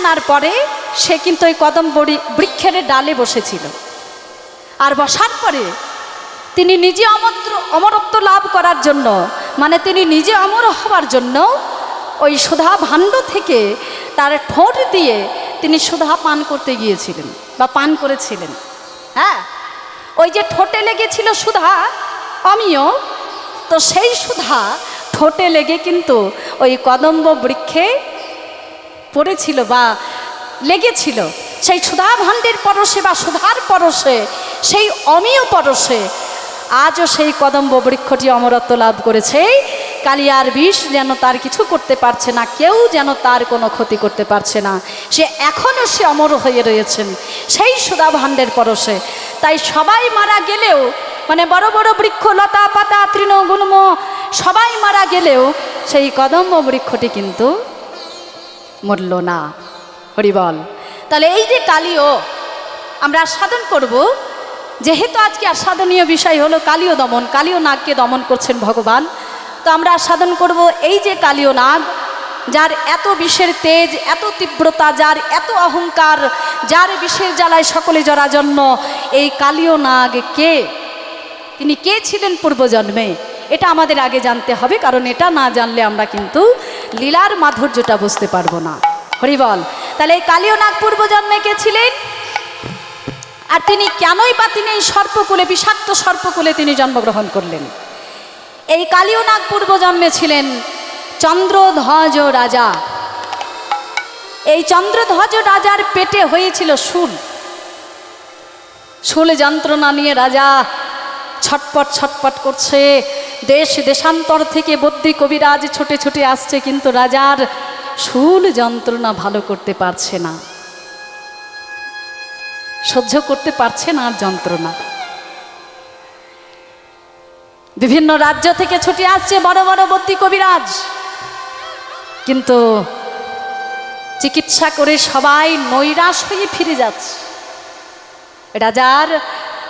আনার পরে সে কিন্তু ওই কদম বৃক্ষের ডালে বসেছিল। আর বসার পরে তিনি নিজে অমরত্ব লাভ করার জন্য, মানে তিনি নিজে অমর হওয়ার জন্য ওই সুধা ভাণ্ড থেকে তার ঠোঁট দিয়ে তিনি সুধা পান করতে গিয়েছিলেন বা পান করেছিলেন। হ্যাঁ, ওই যে ঠোঁটে লেগেছিল সুধা অমিয়, তো সেই সুধা ঠোঁটে লেগে কিন্তু ওই কদম্ব বৃক্ষে পড়েছিল বা লেগেছিল। সেই সুধা ভাণ্ডের পরশে বা সুধার পরশে, সেই অমিয় পরশে আজও সেই কদম্ব বৃক্ষটি অমরত্ব লাভ করেছে। কালিয়ার বিষ যেন তার কিছু করতে পারছে না, কেউ যেন তার কোনো ক্ষতি করতে পারছে না। সে এখনও সে অমর হয়ে রয়েছেন সেই সুধা ভাণ্ডের পরশে। তাই সবাই মারা গেলেও, মানে বড় বড় বৃক্ষ, লতা পাতা তৃণ গুল্ম সবাই মারা গেলেও সেই কদম্ব বৃক্ষটি কিন্তু মরল না। হরিবল। তাহলে এই যে কালীয় আমরা আস্বাদন করব, যেহেতু আজকে আস্বাদনীয় বিষয় হলো কালীয় দমন, কালীয় নাগকে দমন করছেন ভগবান, তো আমরা আস্বাদন করব এই যে কালীয় নাগ, যার এত বিষের তেজ, এত তীব্রতা, যার এত অহংকার, যার বিষের জ্বালায় সকলে জরাজন্য, এই কালীয় নাগ কে, তিনি কে ছিলেন পূর্বজন্মে, এটা আমাদের আগে জানতে হবে। কারণ এটা না জানলে আমরা কিন্তু লীলার মাধুর্যটা বুঝতে পারবো না। হরিবল। তাহলে এই কালীয় নাগ পূর্বজন্মে কে ছিলেন, আর তিনি কেনই বা তিনি এই সর্পকুলে, বিষাক্ত সর্পকুলে তিনি জন্মগ্রহণ করলেন? এই কালীয় নাগ পূর্বজন্মে ছিলেন চন্দ্রধ্বজ রাজা। এই চন্দ্রধ্বজ রাজার পেটে হয়েছিল শুল। শুল যন্ত্রণা নিয়ে রাজা ছটপট ছটপট করছে। দেশ দেশান্তর থেকে বদ্যি কবিরাজ ছুটে ছুটে আসছে, কিন্তু রাজার শুল যন্ত্রণা ভালো করতে পারছে না, সহ্য করতে পারছে না আর যন্ত্রণা। বিভিন্ন রাজ্য থেকে ছুটে আসছে বড় বড় বদ্যি কবিরাজ, কিন্তু চিকিৎসা করে সবাই নৈরাশ হয়ে ফিরে যাচ্ছে। রাজার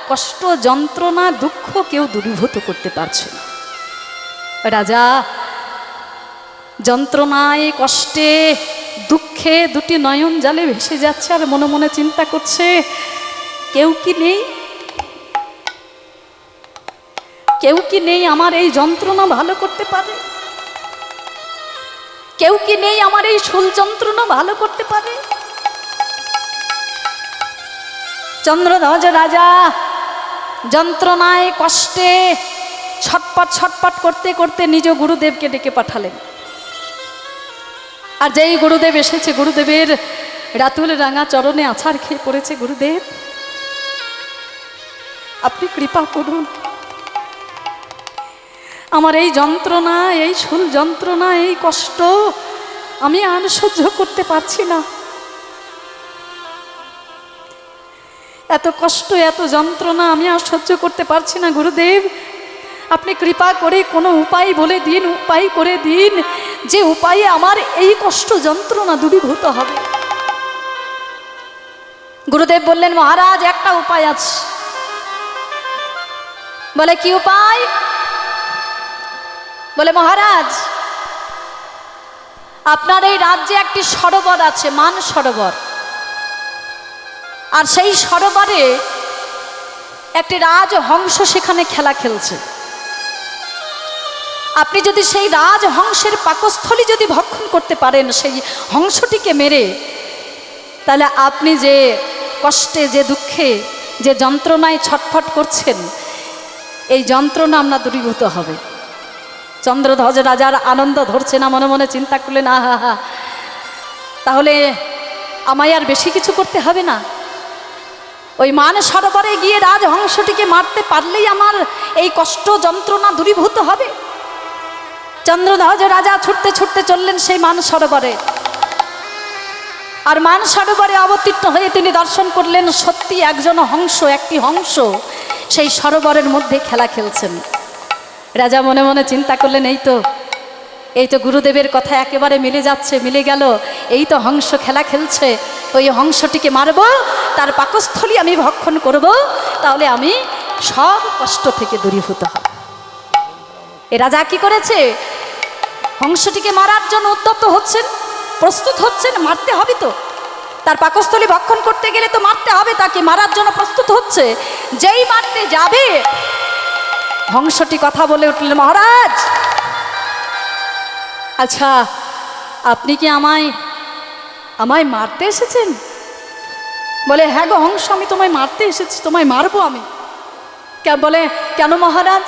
কষ্ট, যন্ত্রণা, দুঃখ কেউ দূরীভূত করতে পারছে না। রাজা যন্ত্রণায়, কষ্টে, দুঃখে দুটি নয়ন জালে ভেসে যাচ্ছে, আর মনে মনে চিন্তা করছে, কেউ কি নেই, কেউ কি নেই আমার এই যন্ত্রণা ভালো করতে পারে, কেউ কি নেই আমার এই শুল যন্ত্রণা ভালো করতে পারে। চন্দ্রধ্বজ রাজা যন্ত্রণায়, কষ্টে ছটপট ছটপট করতে করতে নিজ গুরুদেবকে ডেকে পাঠালেন। আর যেই গুরুদেব এসেছে, গুরুদেবের রাতুল রাঙা চরণে আছাড় খেয়ে পড়েছে। গুরুদেব, আপনি কৃপা করুন, আমার এই যন্ত্রণা, এই শুল যন্ত্রণা, এই কষ্ট আমি আর সহ্য করতে পারছি না। এত কষ্ট, এত যন্ত্রণা আমি আর সহ্য করতে পারছি না। গুরুদেব, আপনি কৃপা করে কোনো উপায় বলে দিন, উপায় করে দিন, যে উপায়ে আমার এই কষ্ট যন্ত্রণা দূরীভূত হবে। গুরুদেব বললেন, মহারাজ, একটা উপায় আছে। বলে, কি উপায়? বলে, মহারাজ, আপনার এই রাজ্যে একটি সরোবর আছে, মান সরোবর, আর সেই সরোবরে একটি রাজহংস সেখানে খেলা খেলছে। আপনি যদি সেই রাজহংসের পাকস্থলী যদি ভক্ষণ করতে পারেন, সেই হংসটিকে মেরে, তাহলে আপনি যে কষ্টে, যে দুঃখে, যে যন্ত্রণায় ছটফট করছেন, এই যন্ত্রণা আপনার দূরীভূত হবে। চন্দ্রধ্বজ রাজার আনন্দ ধরছে না, মনে মনে চিন্তা করলেন, আহা, তাহলে আমায় আর বেশি কিছু করতে হবে না, ওই মান সরোবরে গিয়ে রাজহংসটিকে মারতে পারলেই আমার এই কষ্ট যন্ত্রণা দূরীভূত হবে। চন্দ্রধ্বজ রাজা ছুটতে ছুটতে চললেন সেই মান সরোবরে। আর মান সরোবরে অবতীর্ণ হয়ে তিনি দর্শন করলেন, সত্যি একজন হংস, একটি হংস সেই সরোবরের মধ্যে খেলা খেলছেন। রাজা মনে মনে চিন্তা করলেন, এই তো গুরুদেবের কথা একেবারে মিলে যাচ্ছে, মিলে গেল। এই তো হংস খেলা খেলছে, ওই হংসটিকে মারব, তার পাকস্থলী আমি ভক্ষণ করব, তাহলে আমি সব কষ্ট থেকে দূরীভূত হব। এ রাজা কি করেছে? হংসটিকে মারার জন্য উদ্যত হচ্ছেন, প্রস্তুত হচ্ছেন, মারতে হবে তো। তার পাকস্থলী ভক্ষণ করতে গেলে তো মারতে হবে, তাকে মারার জন্য প্রস্তুত হচ্ছে। যেই মারতে যাবে হংসটি কথা বলে উঠলেন, মহারাজ আচ্ছা আপনি কি আমায় আমায় মারতে এসেছেন? বলে হ্যাঁ গো হংস, আমি তোমায় মারতে এসেছি, তোমায় মারবো আমি। বলে কেন মহারাজ?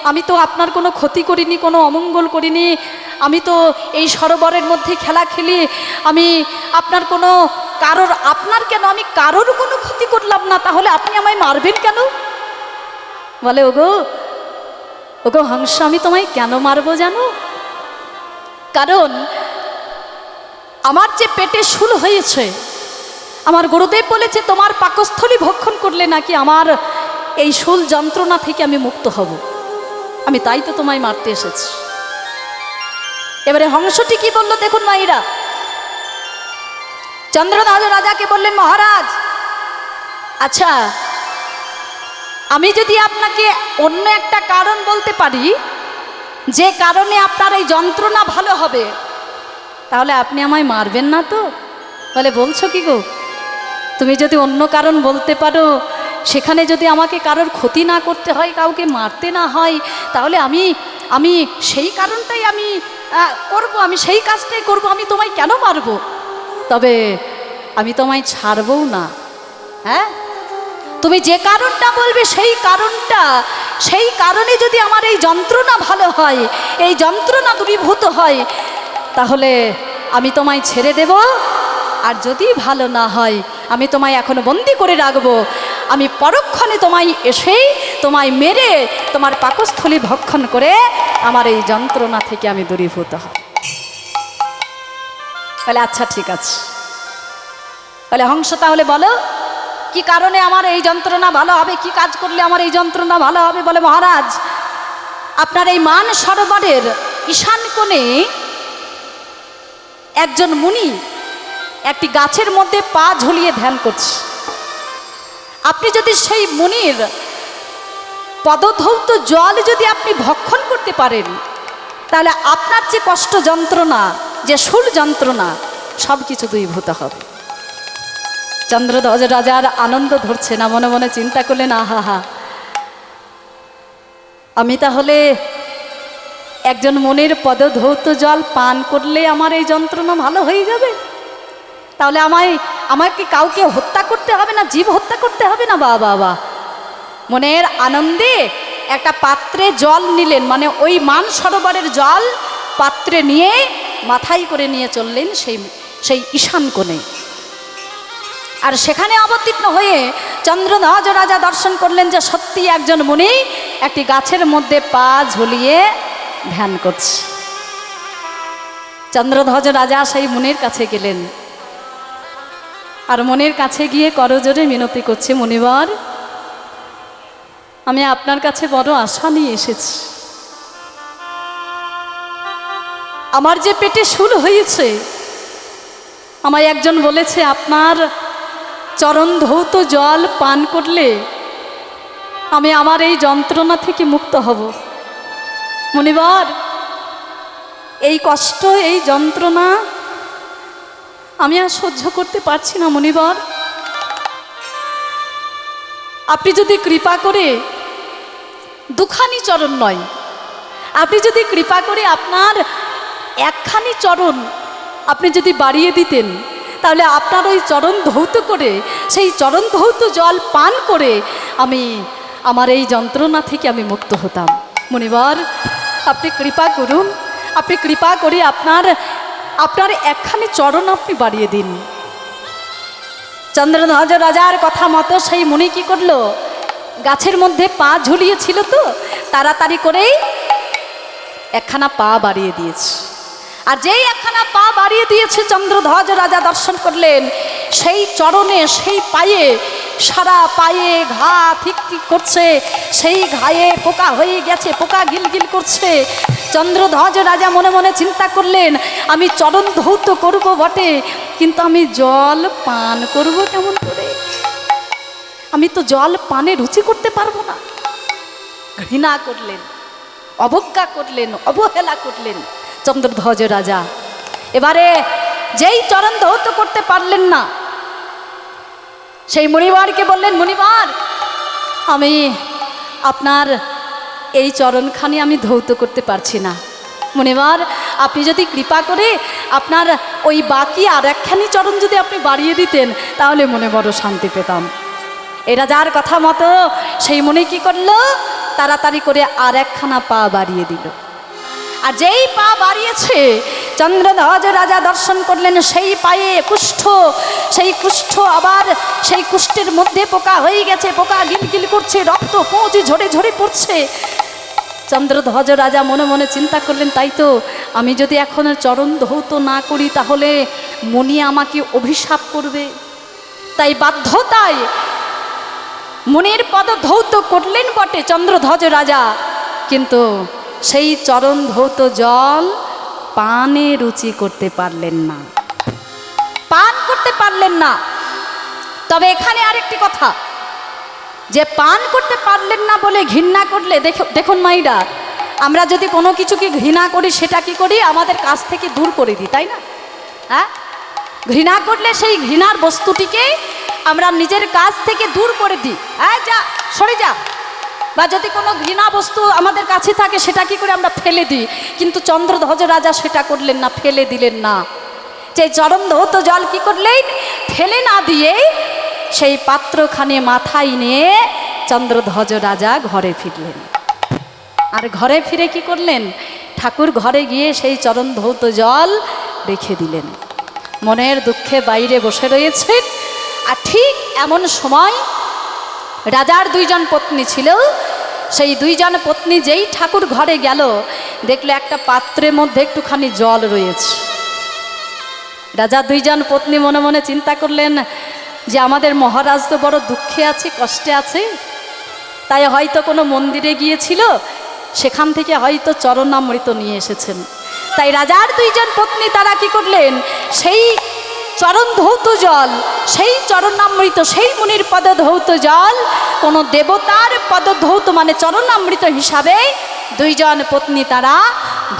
আমি তো আপনার কোনো ক্ষতি করিনি, কোনো অমঙ্গল করিনি, আমি তো এই সরোবরের মধ্যে খেলা খেলি, আমি আপনার কোনো আপনার কেন, আমি কারোর কোনো ক্ষতি করলাম না, তাহলে আপনি আমায় মারবেন কেন? বলে ওগো ওগো হংস, আমি তোমায় কেন মারবো জানো? কারণ আমার যে পেটে শূল হয়েছে, আমার গুরুদেব বলেছে তোমার পাকস্থলী ভক্ষণ করলে নাকি আমার এই শূল যন্ত্রণা থেকে আমি মুক্ত হব, আমি তাই তো তোমায় মারতে এসেছি। এবারে হংসটি কি বলল দেখুন মাইরা। চন্দ্রধ্বজ রাজাকে বললেন, মহারাজ আচ্ছা আমি যদি আপনাকে অন্য একটা কারণ বলতে পারি যে কারণে আপনার এই যন্ত্রণা ভালো হবে, তাহলে আপনি আমায় মারবেন না তো? বলে বলছো কি গো, তুমি যদি অন্য কারণ বলতে পারো, সেখানে যদি আমাকে কারোর ক্ষতি না করতে হয়, কাউকে মারতে না হয়, তাহলে আমি সেই কারণটাই আমি করব, আমি সেই কাজটাই করব, আমি তোমায় কেন মারবো? তবে আমি তোমায় ছাড়বও না। হ্যাঁ, তুমি যে কারণটা বলবে সেই কারণে যদি আমার এই যন্ত্রণা ভালো হয়, এই যন্ত্রণা দূরীভূত হয়, তাহলে আমি তোমায় ছেড়ে দেব। আর যদি ভালো না হয়, আমি তোমায় এখনো বন্দি করে রাখবো, আমি পরক্ষণে তোমায় মেরে তোমার পাকস্থলী ভক্ষণ করে আমার এই যন্ত্রণা থেকে আমি দূরীভূত হব। বলে আচ্ছা ঠিক আছে। বলে হংস তাহলে বলো কি কারণে আমার এই যন্ত্রণা ভালো হবে, কি কাজ করলে আমার এই যন্ত্রণা ভালো হবে? বলে মহারাজ আপনার এই মান সরোবরের ঈশান কোণে একজন মুনি একটি গাছের মধ্যে পা ঝুলিয়ে ধ্যান করছে। আপনি যদি সেই মুনির পদধৌত জল যদি আপনি ভক্ষণ করতে পারেন, তাহলে আপনার যে কষ্ট যন্ত্রণা, যে শূল যন্ত্রণা, সব কিছু দূরীভূত হবে। চন্দ্রধ্বজ রাজার আনন্দ ধরছে না, মনে মনে চিন্তা করলেন আহা, আমি তাহলে একজন মুনির পদধৌত জল পান করলে আমার এই যন্ত্রণা ভালো হয়ে যাবে? তাহলে আমাকে কাউকে হত্যা করতে হবে না, জীব হত্যা করতে হবে না। বাবা মনের আনন্দে একটা পাত্রে জল নিলেন, মানে ওই মান সরোবরের জল পাত্রে নিয়ে মাথায় করে নিয়ে চললেন সেই ঈশান কোণে। আর সেখানে অবতীর্ণ হয়ে চন্দ্রধ্বজ রাজা দর্শন করলেন যে সত্যি একজন মুনি একটি গাছের মধ্যে পা ঝুলিয়ে ধ্যান করছে। চন্দ্রধ্বজ রাজা সেই মুনির কাছে গেলেন, আর মুনির কাছে গিয়ে করজোরে মিনতি করছে, মুনিবর আমি আপনার কাছে বড় আশা নিয়ে এসেছি। আমার যে পেটে শূল হয়েছে, আমায় একজন বলেছে আপনার চরণ ধৌত জল পান করলে আমি আমার এই যন্ত্রণা থেকে মুক্ত হব। মুনিবর এই কষ্ট, এই যন্ত্রণা আমি আর সহ্য করতে পারছি না। মুনিবর আপনি যদি কৃপা করে দুখানি চরণ নয়, আপনি যদি কৃপা করে আপনার একখানি চরণ আপনি যদি বাড়িয়ে দিতেন, তাহলে আপনার ওই চরণ ধৌত করে, সেই চরণ ধৌত জল পান করে আমি আমার এই যন্ত্রণা থেকে আমি মুক্ত হতাম। মুনিবর আপনি কৃপা করুন, আপনি কৃপা করে আপনার একখানি চরণ আপনি বাড়িয়ে দিন। চন্দ্রধ্বজ রাজার কথা মতো সেই মুনি কি করলো, গাছের মধ্যে পা ঝুলিয়েছিল তো, তাড়াতাড়ি করেই একখানা পা বাড়িয়ে দিয়েছে। আর যেই একখানা পা বাড়িয়ে দিয়েছে, চন্দ্রধ্বজ রাজা দর্শন করলেন সেই চরণে, সেই পায়ে, সারা পায়ে ঘা ঠিক করছে, সেই ঘায়ে পোকা হয়ে গেছে, পোকা গিলগিল করছে। চন্দ্রধ্বজ রাজা মনে মনে চিন্তা করলেন আমি চরণ ধৌত করব বটে, কিন্তু আমি জল পান করব কেমন করে? আমি তো জল পানে রুচি করতে পারবো না। ঘৃণা করলেন, অবজ্ঞা করলেন, অবহেলা করলেন চন্দ্রধ্বজ রাজা। এবারে যেই চরণ ধৌত করতে পারলেন না, সেই মুনিবারকে বললেন, মুনিবার আমি আপনার এই চরণখানি আমি ধৌত করতে পারছি না। মুনিবার আপনি যদি কৃপা করে আপনার ওই বাকি আর একখানি চরণ যদি আপনি বাড়িয়ে দিতেন তাহলে মনে বড় শান্তি পেতাম। এ রাজার কথা মতো সেই মুনি কি করলো, তাড়াতাড়ি করে আর একখানা পা বাড়িয়ে দিল। আর যেই পা বাড়িয়েছে, চন্দ্রধ্বজ রাজা দর্শন করলেন সেই পায়ে কুষ্ঠ, সেই কুষ্ঠ আবার সেই কুষ্ঠের মধ্যে পোকা হয়ে গেছে, পোকা গিলগিল করছে, রক্ত পৌঁছে ঝরে ঝরে পড়ছে। চন্দ্রধ্বজ রাজা মনে মনে চিন্তা করলেন, তাই তো, আমি যদি এখন চরণ ধৌত না করি তাহলে মুনি আমাকে অভিশাপ করবে। তাই বাধ্যতায় মুনির পদ ধৌত করলেন বটে চন্দ্রধ্বজ রাজা, কিন্তু সেই চরণ ধৌত জল পানে রুচি করতে পারলেন না, পান করতে পারলেন না। তবে এখানে আরেকটি কথা, যে পান করতে পারলেন না বলে ঘৃণা করলে, দেখুন মাইরা, আমরা যদি কোনো কিছুকে ঘৃণা করি সেটা কি করি, আমাদের কাছ থেকে দূর করে দিই, তাই না? হ্যাঁ, ঘৃণা করলে সেই ঘৃণার বস্তুটিকে আমরা নিজের কাছ থেকে দূর করে দিই, হ্যাঁ যা সরে যা। বা যদি কোনো ঘৃণা বস্তু আমাদের কাছে থাকে সেটা কি করে আমরা ফেলে দিই, কিন্তু চন্দ্রধ্বজ রাজা সেটা করলেন না, ফেলে দিলেন না। যে চরণ ধৌত জল কি করলেন, ফেলে না দিয়ে সেই পাত্রখানে মাথায় নিয়ে চন্দ্রধ্বজ রাজা ঘরে ফিরলেন। আর ঘরে ফিরে কি করলেন, ঠাকুর ঘরে গিয়ে সেই চরণ ধৌত জল রেখে দিলেন। মনের দুঃখে বাইরে বসে রয়েছেন। আর ঠিক এমন সময় রাজার দুইজন পত্নী ছিল, সেই দুইজন পত্নী যেই ঠাকুর ঘরে গেল, দেখলো একটা পাত্রের মধ্যে একটুখানি জল রয়েছে। রাজা দুইজন পত্নী মনে মনে চিন্তা করলেন যে আমাদের মহারাজ তো বড় দুঃখে আছে, কষ্টে আছে, তাই হয়তো কোনো মন্দিরে গিয়েছিল, সেখান থেকে হয়তো চরণামৃত নিয়ে এসেছেন। তাই রাজার দুইজন পত্নী তারা কি করলেন, সেই চরণ ধৌত জল, সেই চরণামৃত, সেই মুনির পদ ধৌত জল কোনো দেবতার পদ ধৌত মানে চরণামৃত হিসাবে দুইজন পত্নী তারা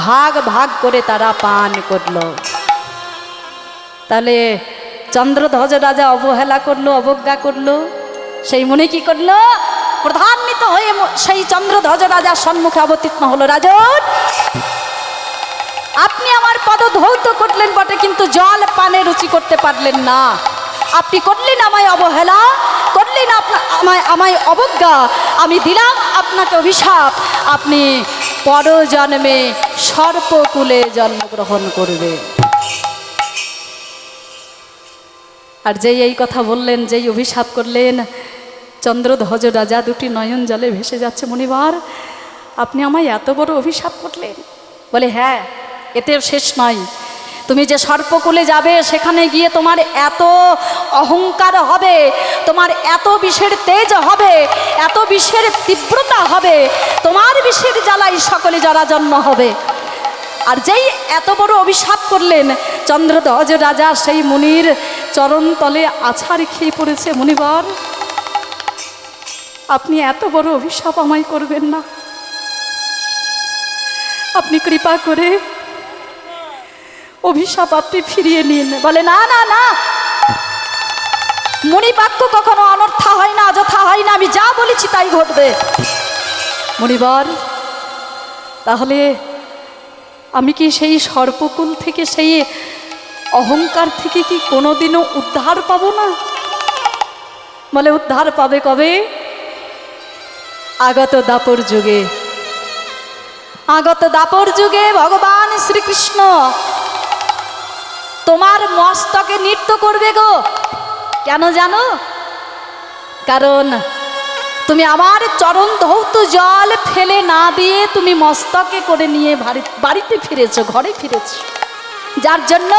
ভাগ ভাগ করে তারা পান করল। তাহলে চন্দ্রধ্বজ রাজা অবহেলা করলো, অবজ্ঞা করলো, সেই মুনি কি করলো, প্রধান্বিত হয়ে সেই চন্দ্রধ্বজ রাজার সম্মুখে অবতীর্ণ হলো। রাজন, আপনি আমার পদ ধৌত করলেন বটে, কিন্তু জল পানে রুচি করতে পারলেন না। আপনি করলেন আমায় অবহেলা, করলেন আমায় অবজ্ঞা, আমি দিলাম আপনাকে অভিশাপ, আপনি পরজন্মে সর্পকুলে জন্মগ্রহণ করবে। আর যেই এই কথা বললেন, যেই অভিশাপ করলেন, চন্দ্রধ্বজ রাজা দুটি নয়ন জলে ভেসে যাচ্ছে। মুনিবার, আপনি আমায় এত বড় অভিশাপ করলেন? বলে, হ্যাঁ, এতেও শেষ নয়। তুমি যে সর্পকুলে যাবে, সেখানে গিয়ে তোমার এত অহংকার হবে, তোমার এত বিষের তেজ হবে, এত বিষের তীব্রতা হবে, তোমার বিষের জ্বালাই সকলে জরাজন্ম হবে। আর যেই এত বড় অভিশাপ করলেন, চন্দ্রধ্বজ রাজা সেই মুনির চরণ তলে আছাড় খেয়ে পড়েছে। মুনিবার, আপনি এত বড় অভিশাপ আমায় করবেন না, আপনি কৃপা করে অভিশাপ আপনি ফিরিয়ে নিন। বলে, না না না, মুনিবাক্য কখনো অনর্থা হয় না, অযথা হয় না, আমি যা বলেছি তাই ঘটবে। মুনিবার, তাহলে আমি কি সেই সর্পকুল থেকে, সেই অহংকার থেকে কি কোনোদিনও উদ্ধার পাবো না? বলে, উদ্ধার পাবে কবে? আগত দাপর যুগে। আগত দাপর যুগে ভগবান শ্রীকৃষ্ণ তোমার মস্তকে নৃত্য করবে গো। কেন জানো? কারণ তুমি আমার চরণ ধৌত জল ফেলে না দিয়ে তুমি মস্তকে করে নিয়ে বাড়িতে ফিরেছো, ঘরে ফিরেছো, যার জন্য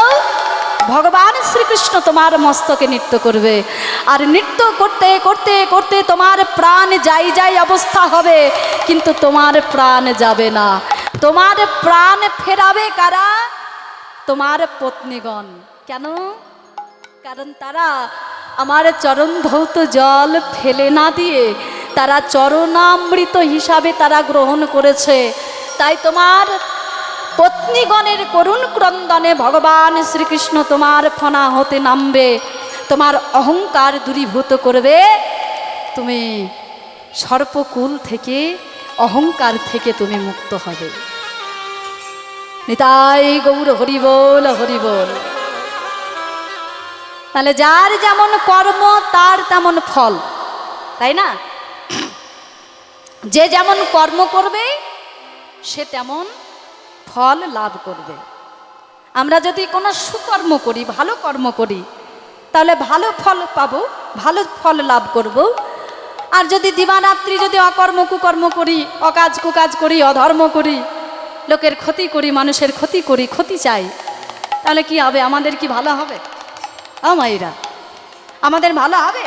ভগবান শ্রীকৃষ্ণ তোমার মস্তকে নৃত্য করবে। আর নৃত্য করতে করতে করতে তোমার প্রাণ যাই যাই অবস্থা হবে, কিন্তু তোমার প্রাণ যাবে না। তোমার প্রাণ ফেরাবে কারা? তোমার পত্নীগণ। কেন? কারণ তারা আমার চরণ ধৌত জল ফেলে না দিয়ে তারা চরণামৃত হিসাবে তারা গ্রহণ করেছে। তাই তোমার পত্নীগণের করুণ ক্রন্দনে ভগবান শ্রীকৃষ্ণ তোমার ফনা হতে নামবে, তোমার অহংকার দূরীভূত করবে, তুমি সর্পকুল থেকে অহংকার থেকে তুমি মুক্ত হবে। নিতাই গৌর হরি বল, হরি বল। তাহলে যার যেমন কর্ম তার তেমন ফল, তাই না? যে যেমন কর্ম করবে সে তেমন ফল লাভ করবে। আমরা যদি কোনো সুকর্ম করি, ভালো কর্ম করি, তাহলে ভালো ফল পাবো, ভালো ফল লাভ করব। আর যদি দিবারাত্রি যদি অকর্ম কুকর্ম করি, অকাজ কুকাজ করি, অধর্ম করি, লোকের ক্ষতি করি, মানুষের ক্ষতি করি, ক্ষতি চাই, তাহলে কি হবে? আমাদের কি ভালো হবে? মায়েরা, আমাদের ভালো হবে?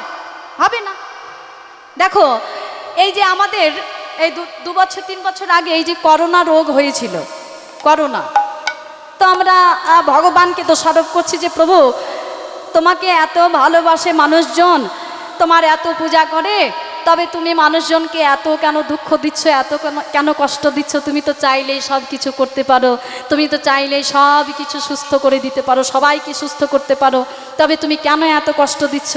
হবে না। দেখো, এই যে আমাদের এই 2 বছর 3 বছর আগে এই যে করোনা রোগ হয়েছিল, করোনা, তো আমরা ভগবানকে দোষারোপ করছি যে প্রভু তোমাকে এত ভালোবাসে মানুষজন, তোমার এত পূজা করে, তবে তুমি মানুষজনকে এত কেন দুঃখ দিচ্ছ, এত কেন কষ্ট দিচ্ছ? তুমি তো চাইলেই সব কিছু করতে পারো, তুমি তো চাইলেই সব কিছু সুস্থ করে দিতে পারো, সবাইকে সুস্থ করতে পারো, তবে তুমি কেন এত কষ্ট দিচ্ছ?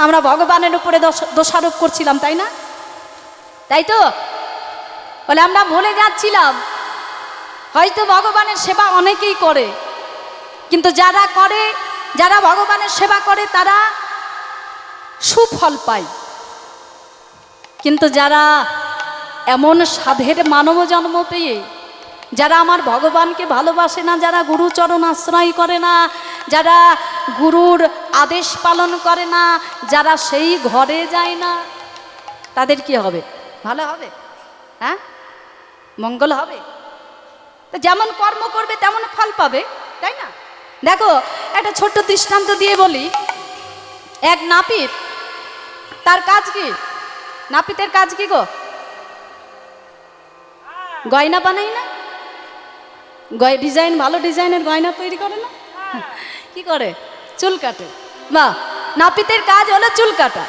আমরা ভগবানের উপরে দোষারোপ করছিলাম, তাই না? তাই তো বলে আমরা ভুলে যাচ্ছিলাম হয়তো ভগবানের সেবা অনেকেই করে, কিন্তু যারা করে, যারা ভগবানের সেবা করে তারা সুফল পায়, কিন্তু যারা এমন সাধের মানব জন্ম পেয়ে যারা আমার ভগবানকে ভালোবাসে না, যারা গুরুচরণ আশ্রয় করে না, যারা গুরুর আদেশ পালন করে না, যারা সেই ঘরে যায় না, তাদের কি হবে? ভালো হবে? হ্যাঁ, মঙ্গল হবে? যেমন কর্ম করবে তেমন ফল পাবে, তাই না? দেখো, একটা ছোট্ট দৃষ্টান্ত দিয়ে বলি। এক নাপিত, তার কাজ কি? নাপিতের কাজ কি গো? গয়না বানাই না? ডিজাইন, ভালো ডিজাইনের গয়না তৈরি করে না? কি করে? চুল কাটে। বা নাপিতের কাজ হলো চুল কাটা,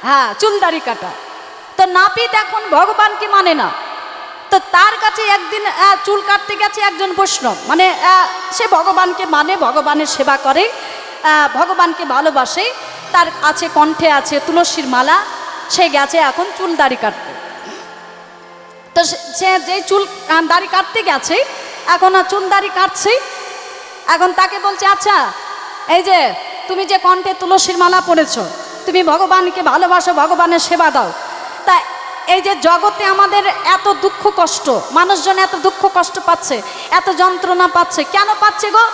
হ্যাঁ, চুলদাড়ি কাটা। তো নাপিত এখন ভগবানকে মানে না, তো তার কাছে একদিন চুল কাটতে গেছে একজন বৈষ্ণব, মানে সে ভগবানকে মানে, ভগবানের সেবা করে, ভগবানকে ভালোবাসে, তার আছে কণ্ঠে আছে তুলসীর মালা, সে গেছে এখন চুল দাড়ি কাটতে। তো সে যে চুল দাড়ি কাটতে গেছে, এখন চুল দাড়ি কাটছে, এখন তাকে বলছে, আচ্ছা এই যে তুমি যে কণ্ঠে তুলসীর মালা পড়েছ, তুমি ভগবানকে ভালোবাসো, ভগবানের সেবা দাও, তা এই যে জগতে আমাদের এত দুঃখ কষ্ট, মানুষজন এত দুঃখ কষ্ট পাচ্ছে, এত যন্ত্রণা পাচ্ছে, কেন পাচ্ছে গো?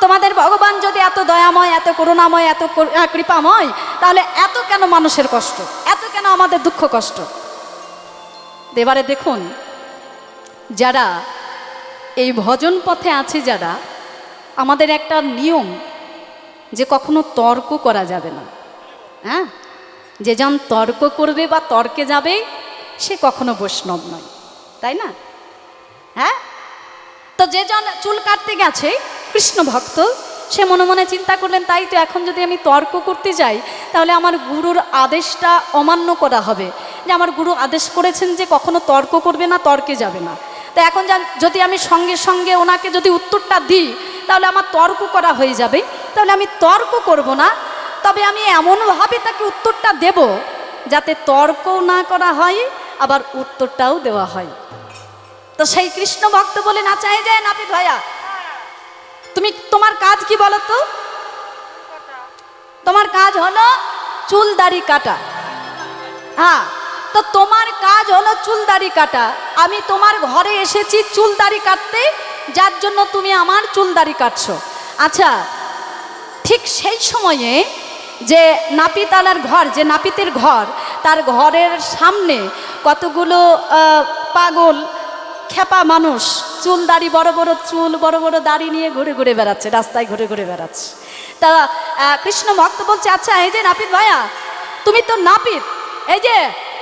তোমাদের ভগবান যদি এত দয়াময়, এত করুণাময়, এত কৃপাময়, তাহলে এত কেন মানুষের কষ্ট, এত কেন আমাদের দুঃখ কষ্ট? এবারে দেখুন, যারা এই ভজন পথে আছে, যারা, আমাদের একটা নিয়ম যে কখনো তর্ক করা যাবে না। হ্যাঁ, যে জন তর্ক করবে বা তর্কে যাবে সে কখনো বৈষ্ণব নয়, তাই না? হ্যাঁ, তো যে জন চুল কাটতে গেছে কৃষ্ণ ভক্ত, সে মনে মনে চিন্তা করলেন, তাই তো এখন যদি আমি তর্ক করতে যাই তাহলে আমার গুরুর আদেশটা অমান্য করা হবে, যে আমার গুরু আদেশ করেছেন যে কখনো তর্ক করবে না, তর্কে যাবে না। তো এখন যদি আমি সঙ্গে সঙ্গে ওনাকে যদি উত্তরটা দিই তাহলে আমার তর্ক করা হয়ে যাবে, তাহলে আমি তর্ক করব না, তবে আমি এমনভাবে তাকে উত্তরটা দেব যাতে তর্কও না করা হয়, আবার উত্তরটাও দেওয়া হয়। তো সেই কৃষ্ণ ভক্ত বলেন, আচ্ছা এই যায় নাপিত ভাইয়া, তোমার কাজ কি বলো তো? তোমার কাজ হলো চুল দাড়ি কাটা। হ্যাঁ, তো তোমার কাজ হলো চুল দাড়ি কাটা, আমি তোমার ঘরে এসেছি চুল দাড়ি কাটতে, যার জন্য তুমি আমার চুল দাড়ি কাটছো। আচ্ছা, ঠিক সেই সময়ে যে নাপিতালার ঘর, যে নাপিতের ঘর, তার ঘরের সামনে কতগুলো পাগল খেপা মানুষ, চুল দাড়ি, বড় বড় চুল, বড় বড় দাড়ি নিয়ে ঘুরে ঘুরে বেড়াচ্ছে, রাস্তায় ঘুরে ঘুরে বেড়াচ্ছে। তা কৃষ্ণ ভক্ত বলছে, আচ্ছা এই যে নাপিত ভাইয়া, তুমি তো নাপিত, এই যে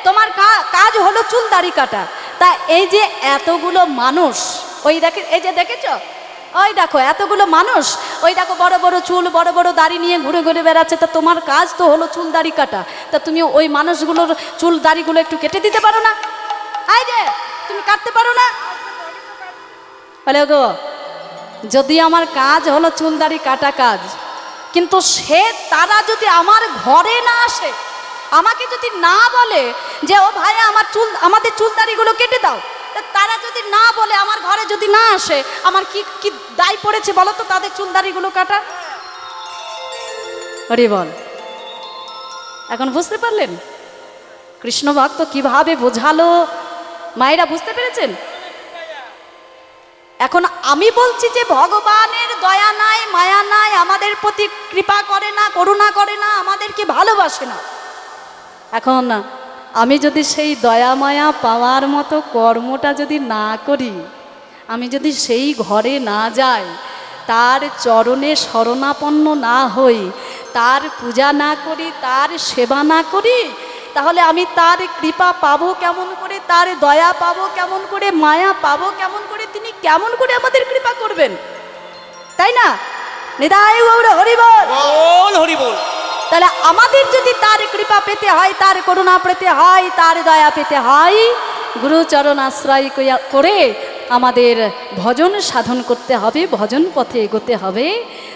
তোমার কাজ হলো চুল দাড়ি কাটা, তা এই যে এতগুলো মানুষ, ওই দেখে, এই যে দেখেছ, ওই দেখো এতগুলো মানুষ, ওই দেখো বড় বড় চুল, বড় বড় দাড়ি নিয়ে ঘুরে ঘুরে বেড়াচ্ছে, তা তোমার কাজ তো হলো চুল দাড়ি কাটা, তা তুমি ওই মানুষগুলোর চুল দাড়িগুলো একটু কেটে দিতে পারো না? এই যে তুমি কাটতে পারো না? বলে গো যদি আমার কাজ হলো চুলদাড়ি কাটা কাজ, কিন্তু তারা যদি আমার ঘরে না আসে, আমাকে যদি না বলে যে ও ভাই আমাদের চুলদাড়িগুলো কেটে দাও, তারা যদি না বলে, আমার ঘরে যদি না আসে, আমার কি কি দায় পড়েছে বলো তো তাদের চুলদাড়িগুলো কাটা? হরি বল। এখন বুঝতে পারলেন কৃষ্ণ ভক্ত কিভাবে বোঝালো? মায়েরা বুঝতে পেরেছেন? এখন আমি বলছি যে ভগবানের দয়া নাই, মায়া নাই, আমাদের প্রতি কৃপা করে না, করুণা করে না, আমাদেরকে ভালোবাসে না। এখন আমি যদি সেই দয়া মায়া পাওয়ার মতো কর্মটা যদি না করি, আমি যদি সেই ঘরে না যাই, তার চরণে শরণাপন্ন না হই, তার পূজা না করি, তার সেবা না করি, তাহলে আমি তার কৃপা পাবো কেমন করে, তার দয়া পাবো কেমন করে, মায়া পাবো কেমন করে, তিনি কেমন করে আমাদের কৃপা করবেন? তাই না? নিতাই গৌর হরি বল, হরি বল। তাহলে আমাদের যদি তার কৃপা পেতে হয়, তার করুণা পেতে হয়, তার দয়া পেতে হয়, গুরুচরণ আশ্রয় করে আমাদের ভজন সাধন করতে হবে, ভজন পথে এগোতে হবে,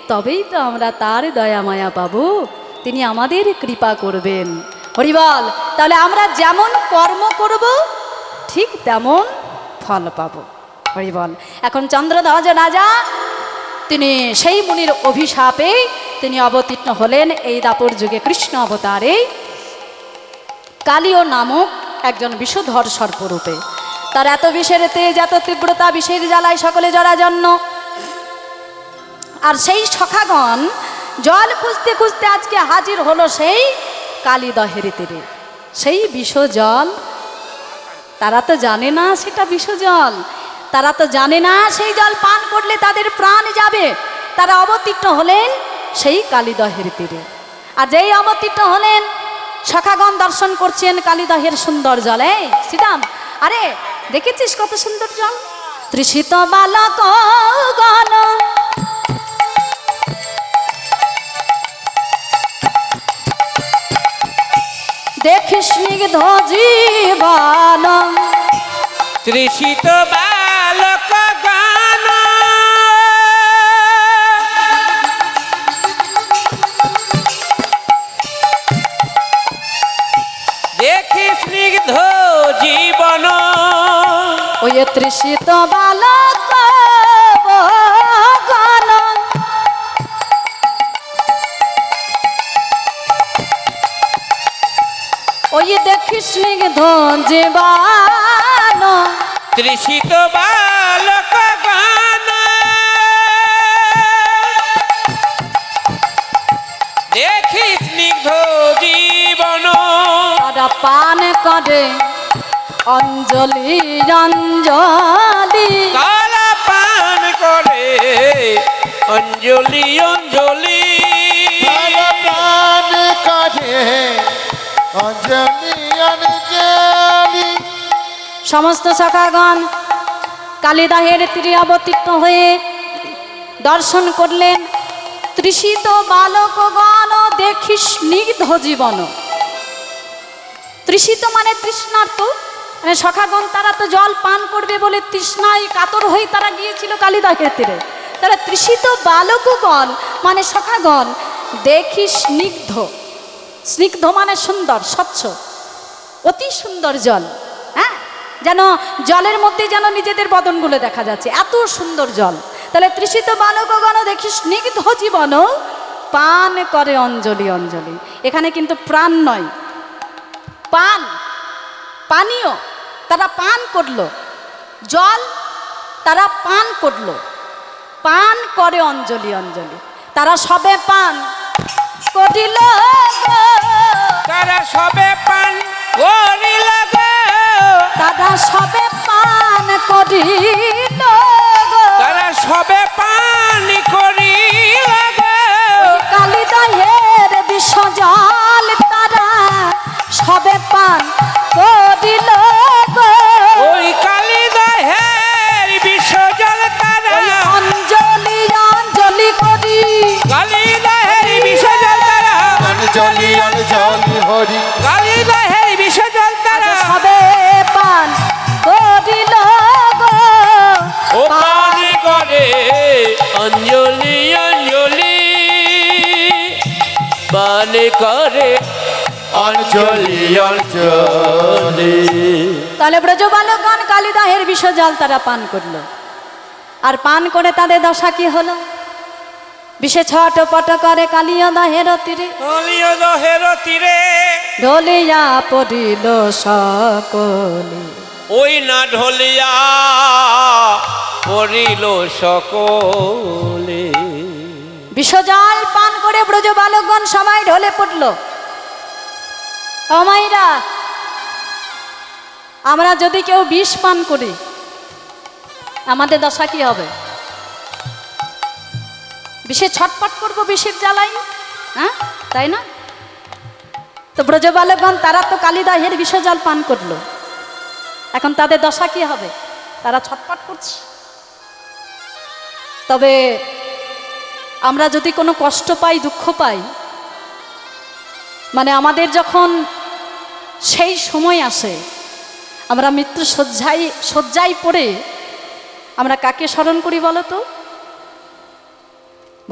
তবেই তো আমরা তার দয়া মায়া পাবো, তিনি আমাদের কৃপা করবেন। হরিবল। তাহলে আমরা যেমন কর্ম করব ঠিক তেমন ফল পাবো। হরিবল। এখন চন্দ্রধ্বজ রাজা তিনি সেই মুনির অভিশাপে তিনি অবতীর্ণ হলেন এই দাপর যুগে কৃষ্ণ অবতারে কালীয় নামক একজন বিষধর সর্পরূপে। তার এত বিষের তেজ, এত তীব্রতা, বিষের জ্বালায় সকলে জরাজন্য। আর সেই সখাগণ জল খুঁজতে খুঁজতে আজকে হাজির হলো সেই কালীদহের তীরে। সেই বিষ জল তারা তো জানে না সেটা বিষ জল, তারা তো জানে না সেই জল পান করলে তাদের প্রাণ যাবে। তারা অবতীর্ণ হলেন সেই কালীদহের তীরে। আর যেই অবতীর্ণ হলেন, সখাগণ দর্শন করছেন কালীদহের সুন্দর জলে। শ্রীরাম, আরে দেখেছিস কত সুন্দর জল? তৃষিত বালক গণ দেখিস স্নিগ্ধ জীবন, তৃষিত বালক গান দেখি স্নিগ্ধ জীবন। ওই তৃষিত বালক গণ ওই দেখিস স্নিগ্ধ জীবন, তৃষিত বালক গান দেখি স্নিগ্ধ জীবন। তারা পান করে অঞ্জলি অঞ্জলি, তারা পান করে অঞ্জলি অঞ্জলি, তারা পান করে অঞ্জলি অঞ্জলি। সমস্ত সখাগণ কালীদহের তীরে অবতীর্ণ হয়ে দর্শন করলেন। তৃষিত বালকগণ দেখি স্নিগ্ধ জীবন। তৃষিত মানে তৃষ্ণার্ত, মানে সখাগণ তারা তো জল পান করবে বলে তৃষ্ণায় কাতর হয়ে তারা গিয়েছিল কালীদহের তীরে। তারা তৃষিত বালকগণ মানে সখাগণ দেখি স্নিগ্ধ, স্নিগ্ধ মানে সুন্দর, স্বচ্ছ, অতি সুন্দর জল। হ্যাঁ, যেন জলের মধ্যে যেন নিজেদের বদনগুলো দেখা যাচ্ছে, এত সুন্দর জল। তাহলে তৃষিত বালকগণ দেখি স্নিগ্ধ জীবন পান করে অঞ্জলি অঞ্জলি। এখানে কিন্তু প্রাণ নয়, পান, পানীয়। তারা পান করলো জল, তারা পান করলো, পান করে অঞ্জলি অঞ্জলি। তারা সবে পান করিল, তারা সবে পান করিল, তারা সবে পান করিল, তারা সবে পান করিল। কালীদহের বিষ জল তারা সবে পান করিল, ওই কালীদহের বিষ জল তারা অঞ্জলি অঞ্জলি করি, কালীদহের বিষ জল তারা অঞ্জলি অঞ্জলি হরি, কালীদহের বিষ জল তারা সবে পান করিল, ও পান পান করে অঞ্জলি অঞ্জলি। তাহলে ব্রজবালকগণ কালিদাহের বিষ জল তারা পান করলো, আর পান করে তাদের দশা কি হলো? বিষে ছটপট করে কালিয়া দাহের তীরে, কালিয়া দহের তীরে ঢলিয়া পড়িল সকলে। ওই না ঢলিয়া পড়িল সকলে। বিষজল পান করে ব্রজবালকগণ সবাই ঢলে পড়ল। অমাইরা, আমরা যদি কেউ বিষ পান করি আমাদের দশা কি হবে? বিষে ছটপট করবো বিষের জ্বালাই, হ্যাঁ তাই না? তো ব্রজবালকগণ তারা তো কালিদাহের বিষজল পান করলো, এখন তাদের দশা কি হবে? তারা ছটপট করছে। তবে আমরা যদি কোনো কষ্ট পাই, দুঃখ পাই, মানে যখন সেই সময় আসে আমরা মৃত্যু শয্যায় পড়ে আমরা কাকে স্মরণ করি বলো তো?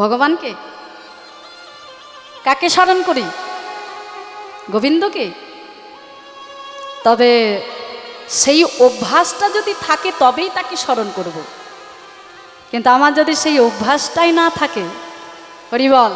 ভগবানকে? কাকে স্মরণ করি? গোবিন্দকে? তবে সেই অভ্যাসটা যদি থাকে তবেই তাকে স্মরণ করব। কিন্তু আমার যদি সেই অভ্যাসটাই না থাকে, হরি বল,